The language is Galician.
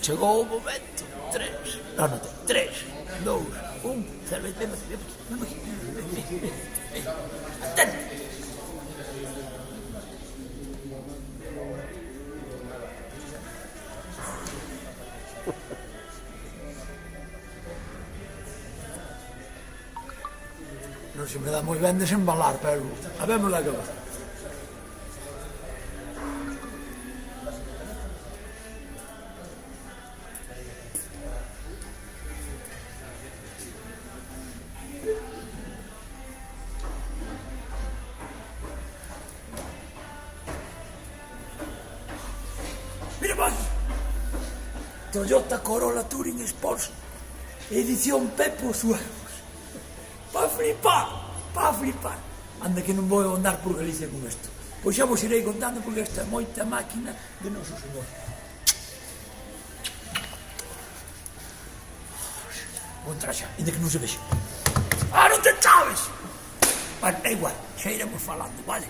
Chegou o momento. 3, non, 3, 2, 1, cerveza, ven aquí. Atento. Non se me dá moi ben desembalar, pero a vemos la cabeza. Mira más. Toyota Corolla Touring Sports, edición Pepo Suevos. Pa flipar. Anda que non vou andar por Galicia con isto. Pois xa vos irei contando porque esta é moita máquina de noso señor. Vou entrar xa, ainda que non se vexe. Non te chaves! Vale, é igual, xa iremos falando, vale?